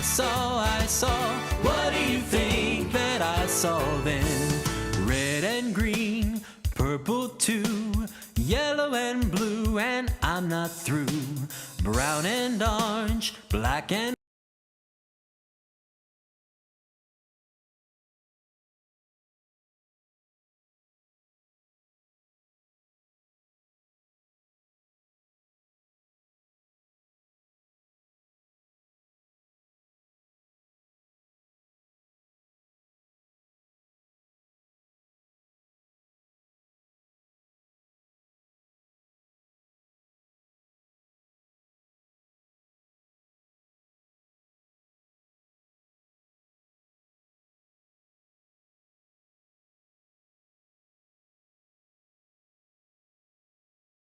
saw. What do you think that I saw then? Red and green, purple too, yellow and blue, and I'm not through. Brown and orange, black and